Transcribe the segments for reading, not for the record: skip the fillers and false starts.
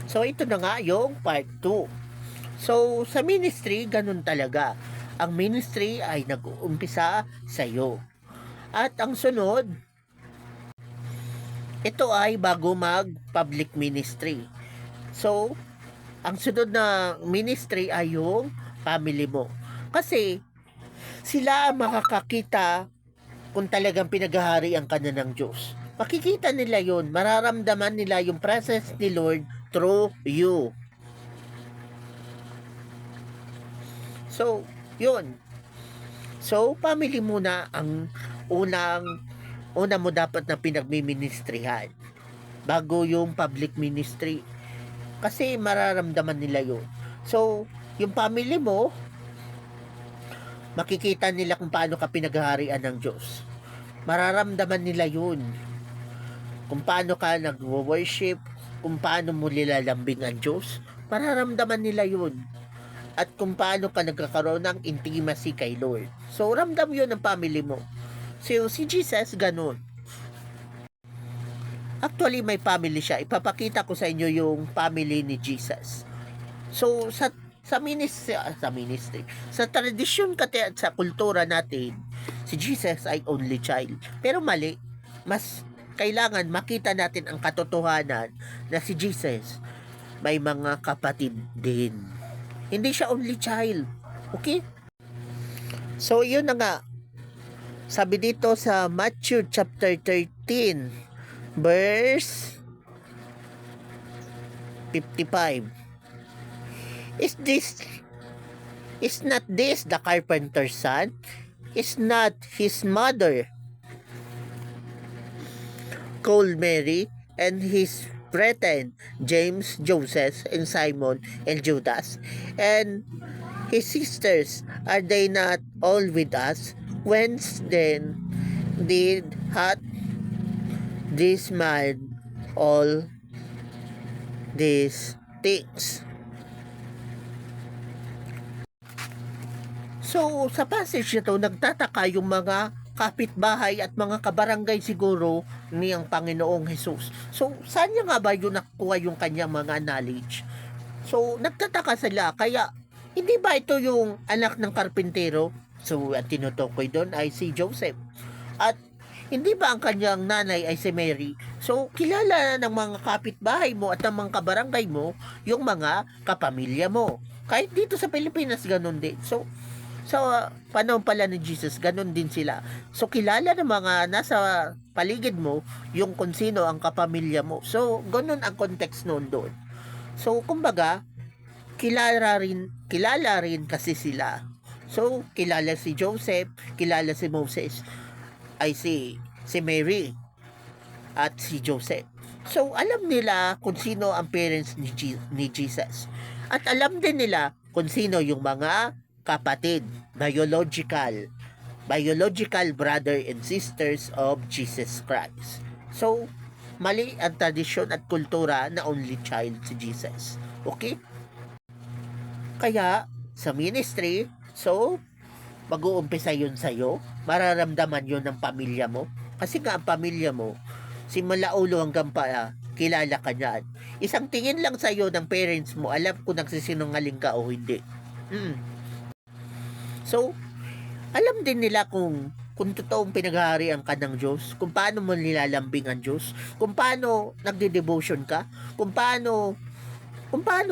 So, ito na nga yung part 2. So, sa ministry, ganun talaga. Ang ministry ay nag-uumpisa sa iyo. At ang sunod, ito ay bago mag-public ministry. So, ang sunod na ministry ay yung family mo. Kasi, sila ang makakakita kung talagang pinaghaharian ka na ng Diyos. Makikita nila yun, mararamdaman nila yung presence ni Lord through you. So, yun. So, family muna ang una mo dapat na pinagmiministrihan bago yung public ministry. Kasi mararamdaman nila yun. So, yung family mo, makikita nila kung paano ka pinaghaharian ng Diyos. Mararamdaman nila yun. Kung paano ka nag-worship, kung paano mo nilalambing ang Diyos, mararamdaman nila yun. At kung paano ka nagkakaroon ng intimacy kay Lord. So, ramdam yun ng family mo. So, si Jesus, ganun. Actually, may family siya. Ipapakita ko sa inyo yung family ni Jesus. So, sa ministry, sa tradisyon kasi at sa kultura natin, si Jesus ay only child. Pero mali, mas kailangan makita natin ang katotohanan na si Jesus may mga kapatid din. Hindi siya only child. Okay? So, yun na nga. Sabi dito sa Matthew chapter 13, verse 55. Is not this the carpenter's son? Is not his mother called Mary, and his brethren James, Joseph, and Simon, and Judas, and his sisters, are they not all with us? Whence then did hath this man all these things? So, sa passage na to, nagtataka yung mga kapitbahay at mga kabarangay siguro niyang Panginoong Jesus. So, saan niya nga ba yung nakuha yung kanyang mga knowledge? So, nagtataka sila. Kaya, hindi ba ito yung anak ng karpintero? So, ang tinutukoy doon ay si Joseph. At, hindi ba ang kanyang nanay ay si Mary? So, kilala ng mga kapitbahay mo at ng mga kabarangay mo yung mga kapamilya mo. Kahit dito sa Pilipinas, ganun din. So, sa panahon pala ni Jesus, ganun din sila. So, kilala ng mga nasa paligid mo yung kung sino ang kapamilya mo. So, ganun ang context noon doon. So, kumbaga, kilala rin kasi sila. So, kilala si Joseph, kilala si Moses, ay si Mary, at si Joseph. So, alam nila kung sino ang parents ni Jesus. At alam din nila kung sino yung mga kapatid, biological brother and sisters of Jesus Christ. So, mali ang tradisyon at kultura na only child si Jesus. Okay? Kaya, sa ministry, so, mag-uumpisa yun sa'yo, mararamdaman yun ng pamilya mo. Kasi nga ang pamilya mo, simula ulo hanggang paa, kilala ka niyan. Isang tingin lang sa'yo ng parents mo, alam kung nagsisinungaling ka o hindi. So, alam din nila kung totoong pinaghaharian ka ng Diyos, kung paano mo nilalambing ang Diyos, kung paano nagde-devotion ka, kung paano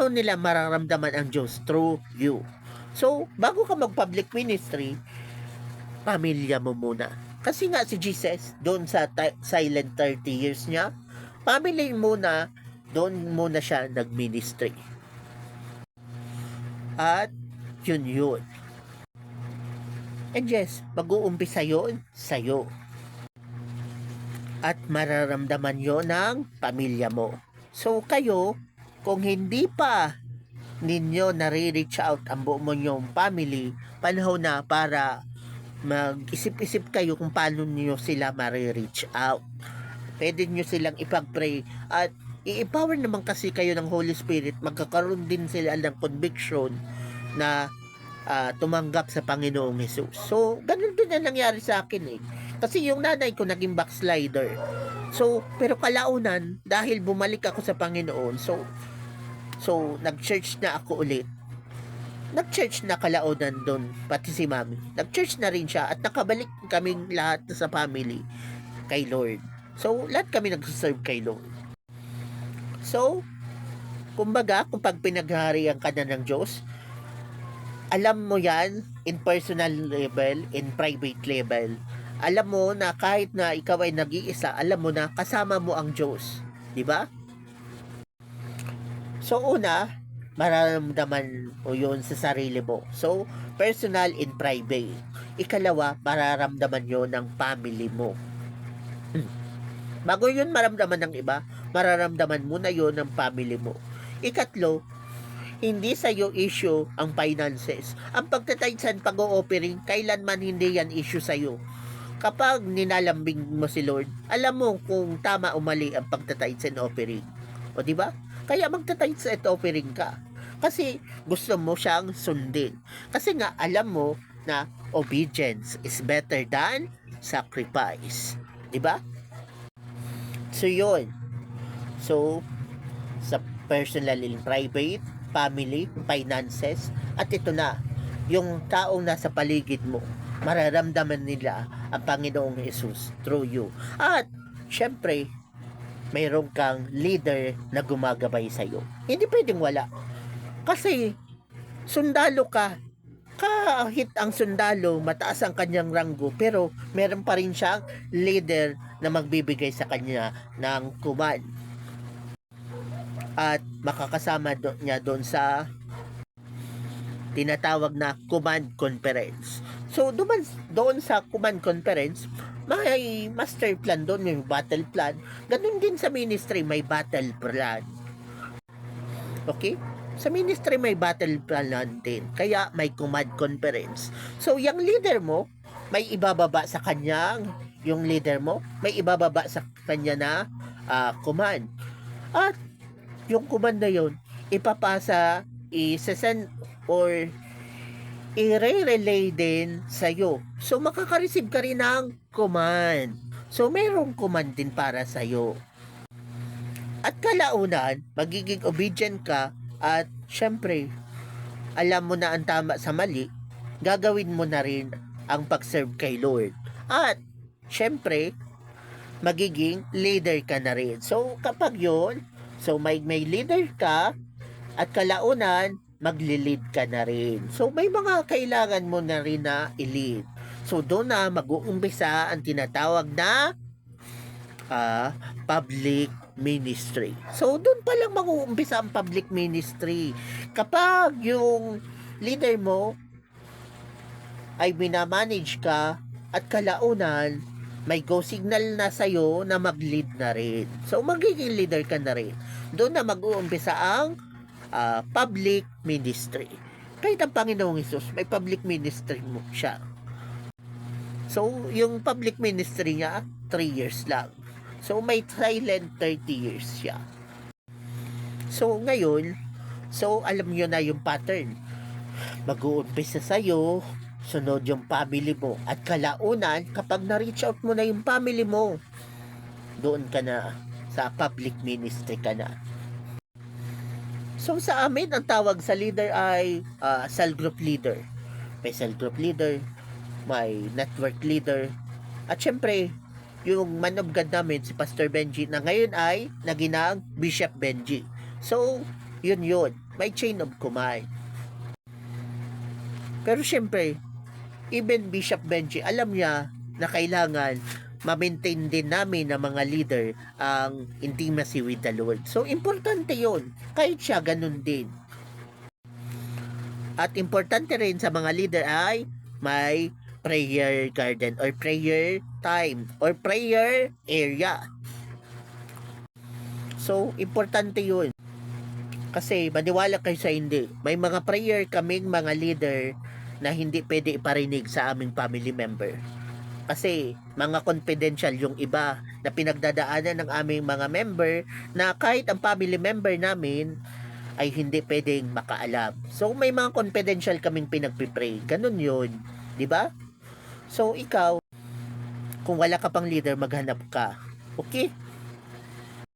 nila mararamdaman ang Diyos through you. So, bago ka mag-public ministry, pamilya mo muna. Kasi nga si Jesus, doon sa silent 30 years niya, family muna, doon muna siya nag-ministry. At yun. And yes, mag-uumpisa yun sa'yo. At mararamdaman yun ng pamilya mo. So kayo, kung hindi pa ninyo nare-reach out ang buong mong family, panahon na para mag-isip-isip kayo kung paano niyo sila mare-reach out. Pwede niyo silang ipag-pray at i-empower naman kasi kayo ng Holy Spirit, magkakaroon din sila ng conviction na tumanggap sa Panginoong Jesus. So, ganun din ang nangyari sa akin eh. Kasi yung nanay ko naging backslider. So, pero kalaunan, dahil bumalik ako sa Panginoon, so, So, nag-church na ako ulit. Nag-church na kalaunan doon, pati si mami. Nag-church na rin siya at nakabalik kaming lahat sa family kay Lord. So, lahat kami nag-serve kay Lord. So, kumbaga, kung pag pinaghaharian ka na ng Diyos, alam mo yan in personal level, in private level. Alam mo na kahit na ikaw ay nag-iisa, alam mo na kasama mo ang Diyos. Di ba? So, una, mararamdaman mo yun sa sarili mo. So, personal and private. Ikalawa, mararamdaman yun ng family mo. Bago yun maramdaman ng iba, mararamdaman mo na yun ng family mo. Ikatlo, hindi sa iyo issue ang finances. Ang pagtataysan, pag-o-offering, kailanman hindi yan issue sa iyo. Kapag ninalambing mo si Lord, alam mo kung tama o mali ang pagtataysan and offering. O di ba? Kaya magtataysan at offering ka. Kasi gusto mo siyang sundin. Kasi nga alam mo na obedience is better than sacrifice. Di ba? So yun. So sa personal and private, family, finances, at ito na, yung taong nasa paligid mo, mararamdaman nila ang Panginoong Jesus through you. At, syempre, mayroon kang leader na gumagabay sa'yo. Hindi pwedeng wala. Kasi, sundalo ka. Kahit ang sundalo, mataas ang kanyang ranggo, pero meron pa rin siyang leader na magbibigay sa kanya ng command. At makakasama niya doon sa tinatawag na command conference. So, doon sa command conference, may master plan doon, may battle plan. Ganun din sa ministry, may battle plan. Okay? Sa ministry, may battle plan din. Kaya may command conference. So, yung leader mo, may ibababa sa kanyang, yung leader mo, may ibababa sa kanya na command. At yung command na yun, ipapasa, isasend, or i-relay din sa'yo. So, makaka-receive ka rin ng command. So, mayroong command din para sa'yo. At kalaunan, magiging obedient ka at syempre, alam mo na ang tama sa mali, gagawin mo na rin ang pag-serve kay Lord. At syempre, magiging leader ka na rin. So, kapag yun, so may leader ka at kalaunan, magli-lead ka na rin. So, may mga kailangan mo na rin na i-lead. So, doon na mag-uumpisa ang tinatawag na public ministry. So, doon pa lang mag-uumpisa ang public ministry. Kapag yung leader mo ay minamanage ka at kalaunan, may go signal na sa'yo na mag-lead na rin. So, magiging leader ka na rin. Doon na mag-uumpisa ang public ministry. Kahit ang Panginoong Hesus, may public ministry mo siya. So, yung public ministry niya, 3 years lang. So, may silent 30 years siya. So, ngayon, alam nyo na yung pattern. Mag-uumpisa sa'yo, sunod yung family mo. At kalaunan, kapag na-reach out mo na yung family mo, doon ka na, sa public ministry ka na. So, sa amin, ang tawag sa leader ay cell group leader. May cell group leader, may network leader, at syempre, yung man of God namin, si Pastor Benji, na ngayon ay naginang Bishop Benji. So, yun. May chain of command. Pero syempre, even Bishop Benji, alam niya na kailangan ma-maintain din namin ng mga leader ang intimacy with the Lord. So, importante yun. Kahit siya, ganun din. At importante rin sa mga leader ay may prayer garden or prayer time or prayer area. So, importante yun. Kasi, maniwala kayo sa hindi. May mga prayer kaming mga leader na hindi pwede iparinig sa aming family member. Kasi, mga confidential yung iba na pinagdadaanan ng aming mga member na kahit ang family member namin ay hindi pwedeng makaalam. So, may mga confidential kaming pinagpipray. Ganun yun. Diba? So, ikaw, kung wala ka pang leader, maghanap ka. Okay?